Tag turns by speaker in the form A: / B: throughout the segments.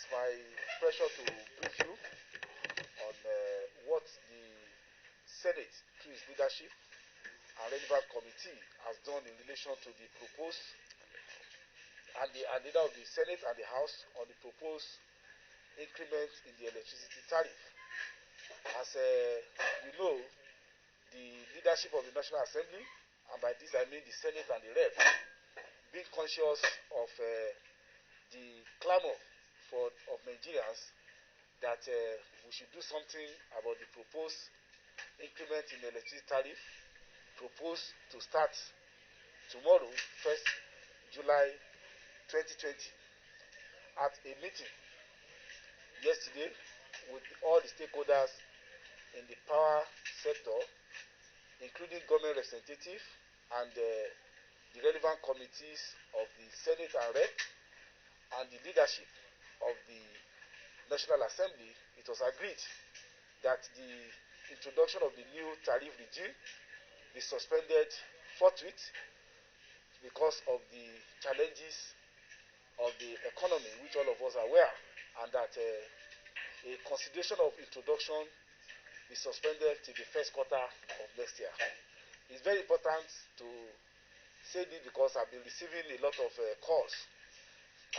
A: my pleasure to brief you on what the Senate, through its leadership and relevant committee, has done in relation to the proposed, and leader of the Senate and the House on the proposed increment in the electricity tariff. As you know, the leadership of the National Assembly, and by this I mean the Senate and the Rep, being conscious of the clamor of Nigerians that we should do something about the proposed increment in the electricity tariff, proposed to start tomorrow, 1st July 2020, at a meeting yesterday with all the stakeholders in the power sector, including government representatives and the relevant committees of the Senate and Rep and the leadership of the National Assembly. It was agreed that the introduction of the new tariff regime be suspended forthwith because of the challenges of the economy, which all of us are aware, and that a consideration of introduction be suspended till the first quarter of next year. It's very important to say this because I've been receiving a lot of calls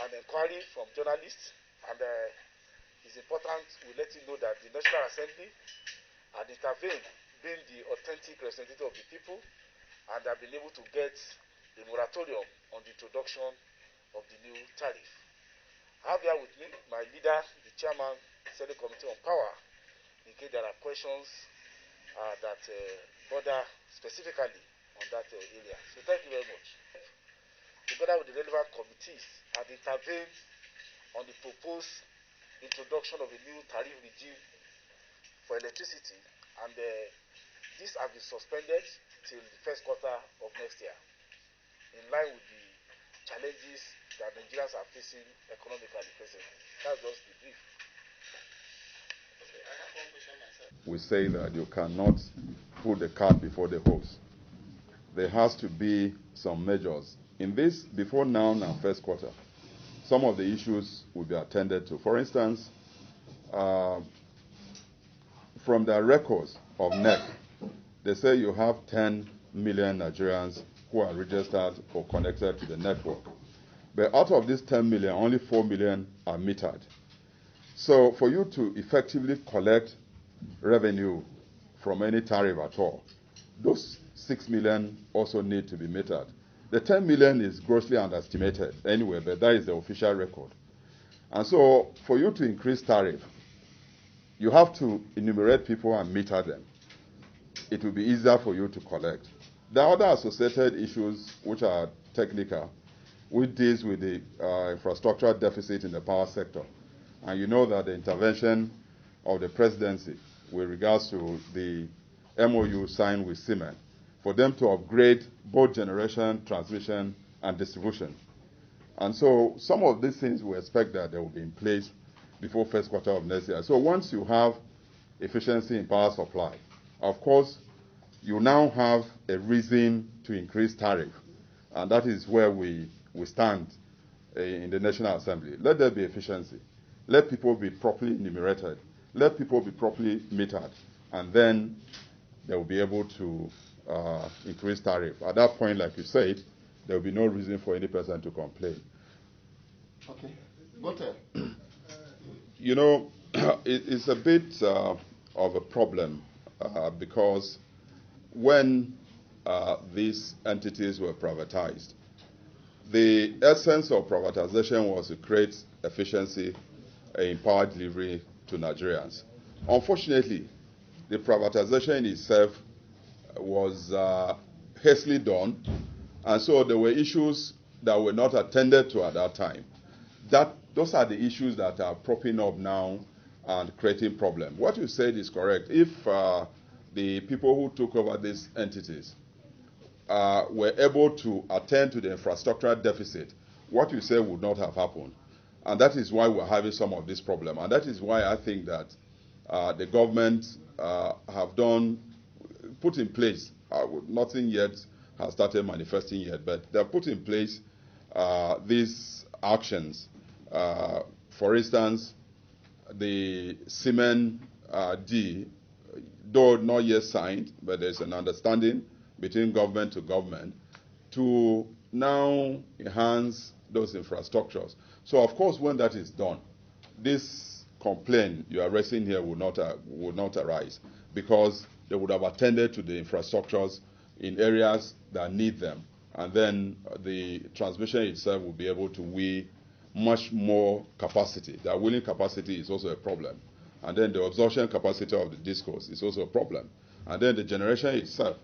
A: and inquiry from journalists, and it's important we let you know that the National Assembly had intervened, being the authentic representative of the people, and have been able to get a moratorium on the introduction of the new tariff. I have here with me my leader, the chairman, Senate Committee on Power, in case there are questions that border specifically on that area. So thank you very much. Together with the relevant committees, have intervened on the proposed introduction of a new tariff regime for electricity, and this has been suspended till the first quarter of next year, in line with the challenges that Nigerians are facing economically presently. That's just the brief.
B: I have one question myself.
C: We say that you cannot put the cart before the horse. There has to be some measures. In this, before now and first quarter, some of the issues will be attended to. For instance, from the records of NEC, they say you have 10 million Nigerians who are registered or connected to the network. But out of these 10 million, only 4 million are metered. So for you to effectively collect revenue from any tariff at all, those 6 million also need to be metered. The 10 million is grossly underestimated anyway, but that is the official record. And so for you to increase tariff, you have to enumerate people and meter them. It will be easier for you to collect. There are other associated issues which are technical, which deals with the infrastructural deficit in the power sector. And you know that the intervention of the presidency with regards to the MOU signed with Siemens for them to upgrade both generation, transmission, and distribution. And so some of these things we expect that they will be in place before first quarter of next year. So once you have efficiency in power supply, of course, you now have a reason to increase tariff. And that is where we stand in the National Assembly. Let there be efficiency. Let people be properly enumerated. Let people be properly metered. And then they will be able to increase tariff. At that point, like you said, there will be no reason for any person to complain.
B: Okay. Go ahead.
C: You know, it's a bit of a problem because when these entities were privatized, the essence of privatization was to create efficiency in power delivery to Nigerians. Unfortunately, the privatization in itself was hastily done, and so there were issues that were not attended to at that time. Those are the issues that are propping up now and creating problems. What you said is correct. If the people who took over these entities were able to attend to the infrastructural deficit, what you said would not have happened. And that is why we're having some of this problem. And that is why I think that the government have put in place, nothing yet has started manifesting yet, but they've put in place these actions For instance, the Cement D, though not yet signed, but there's an understanding between government to government to now enhance those infrastructures. So, of course, when that is done, this complaint you are raising here would not arise, because they would have attended to the infrastructures in areas that need them, and then the transmission itself will be able to weigh much more capacity. The wheeling capacity is also a problem, and then the absorption capacity of the discourse is also a problem, and then the generation itself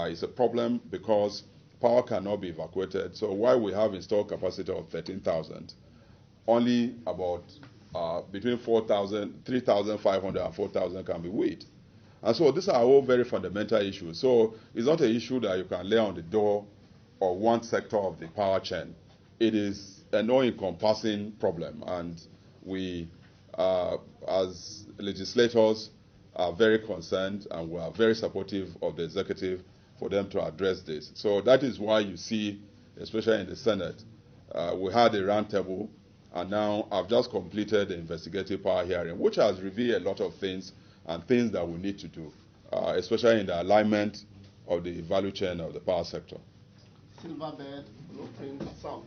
C: is a problem because power cannot be evacuated. So while we have installed capacity of 13,000, only about between 3,500 and 4,000 can be weighed. And so these are all very fundamental issues. So it's not an issue that you can lay on the door of one sector of the power chain. It is an all-encompassing problem, and we, as legislators, are very concerned, and we are very supportive of the executive for them to address this. So that is why you see, especially in the Senate, we had a roundtable, and now I've just completed the investigative power hearing, which has revealed a lot of things and things that we need to do, especially in the alignment of the value chain of the power sector.
B: Silverbird, blueprint, some.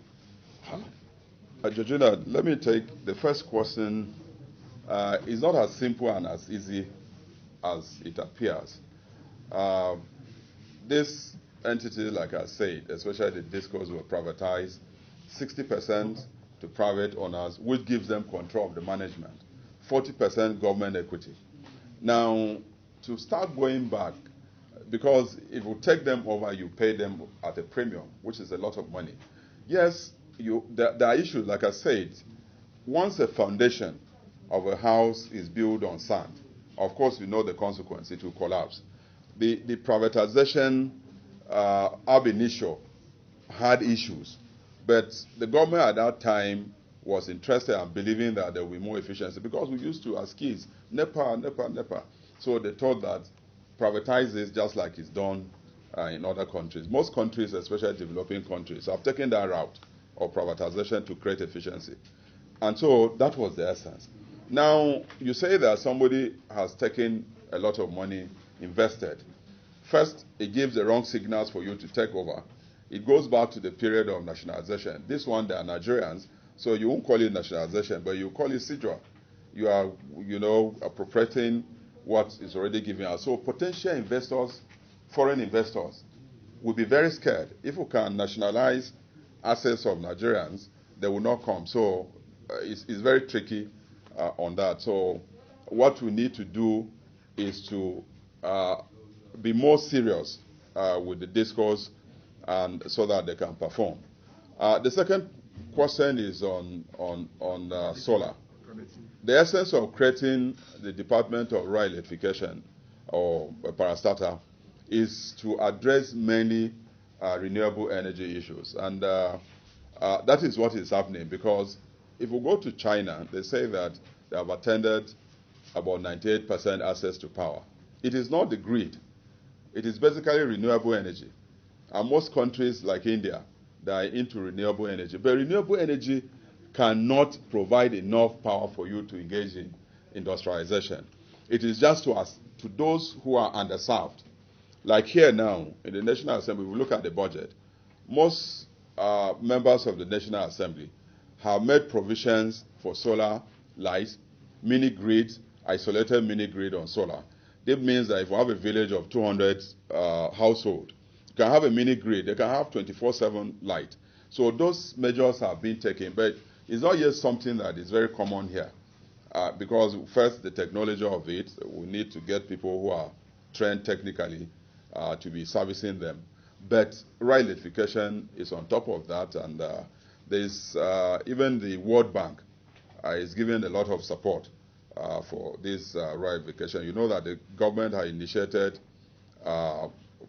C: Georgina, let me take the first question. It's not as simple and as easy as it appears. This entity, like I said, especially the discos, were privatized, 60% to private owners, which gives them control of the management, 40% government equity. Now, to start going back, because if you take them over, you pay them at a premium, which is a lot of money. Yes, there are issues, like I said. Once a foundation of a house is built on sand, of course, you know the consequence, it will collapse. The privatization ab initio had issues, but the government at that time was interested and believing that there will be more efficiency, because we used to, as kids, NEPA. So they thought that privatize this just like it's done in other countries. Most countries, especially developing countries, have taken that route of privatization to create efficiency. And so that was the essence. Now, you say that somebody has taken a lot of money, invested. First, it gives the wrong signals for you to take over. It goes back to the period of nationalization. This one, they are Nigerians, so you won't call it nationalization, but you call it sidra. You are, appropriating what is already given out. So potential investors, foreign investors, will be very scared. If we can nationalize assets of Nigerians, they will not come. So it's very tricky on that. So what we need to do is to be more serious with the discourse, and so that they can perform. The second question is on solar. The essence of creating the Department of Rural Electrification, or Parastatal, is to address many renewable energy issues. And that is what is happening, because if we go to China, they say that they have attended about 98% access to power. It is not the grid. It is basically renewable energy. And most countries like India, they are into renewable energy. But renewable energy cannot provide enough power for you to engage in industrialization. It is just to those who are underserved. Like here now, in the National Assembly, we look at the budget. Most members of the National Assembly have made provisions for solar lights, mini-grid, isolated mini-grid on solar. That means that if you have a village of 200 households, you can have a mini-grid, they can have 24/7 light. So those measures have been taken, but it's not yet something that is very common here. Because first, the technology of it, we need to get people who are trained technically to be servicing them. But rural electrification is on top of that, and there's even the World Bank is giving a lot of support for this rural electrification. You know that the government has initiated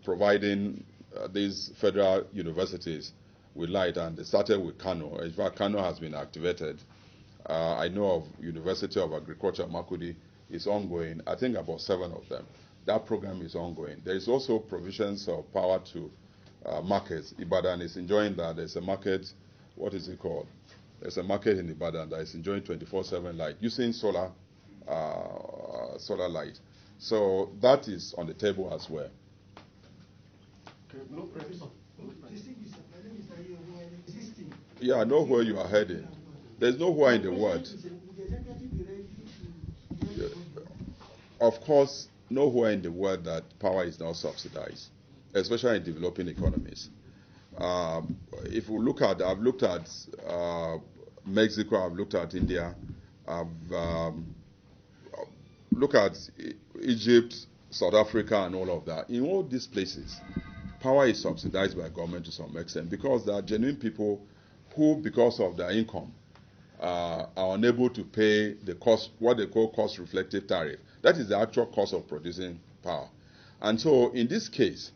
C: providing these federal universities with light, and they started with Kano. In fact, Kano has been activated. I know of University of Agriculture, Makudi, is ongoing. I think about 7 of them. That program is ongoing. There is also provisions of power to markets. Ibadan is enjoying that. There's a market, what is it called? there's a market in Ibadan that is enjoying 24/7 light using solar light. So that is on the table as well.
B: Okay, no pressure.
C: Yeah, I know where you are heading. There's nowhere in the world. Of course, nowhere in the world that power is not subsidized, especially in developing economies. If we look at, I've looked at Mexico, I've looked at India, I've looked at Egypt, South Africa, and all of that. In all these places, power is subsidized by government to some extent because there are genuine people who, because of their income, are unable to pay the cost, what they call cost-reflective tariff. That is the actual cost of producing power. And so, in this case,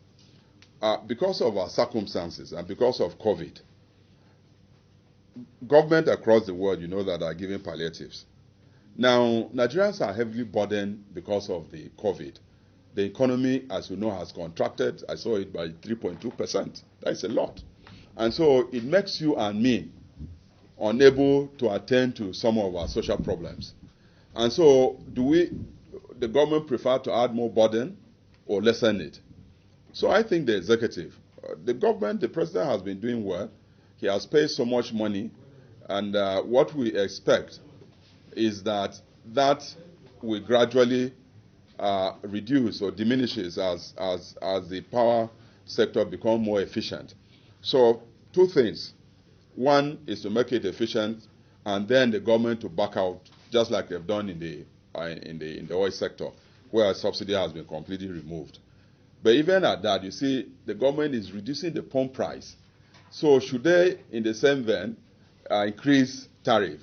C: because of our circumstances and because of COVID, government across the world, you know, that are giving palliatives. Now, Nigerians are heavily burdened because of the COVID. The economy, as you know, has contracted. I saw it by 3.2%. That is a lot. And so it makes you and me unable to attend to some of our social problems. And so the government prefer to add more burden or lessen it? So I think the executive, the government, the president has been doing well. He has paid so much money. And what we expect is that will gradually reduce or diminishes as the power sector become more efficient. So two things. One is to make it efficient, and then the government to back out, just like they've done in the oil sector, where subsidy has been completely removed. But even at that, you see, the government is reducing the pump price. So should they, in the same vein, increase tariff?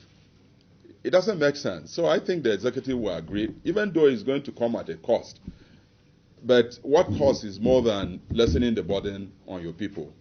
C: It doesn't make sense. So I think the executive will agree, even though it's going to come at a cost. But what cost is more than lessening the burden on your people?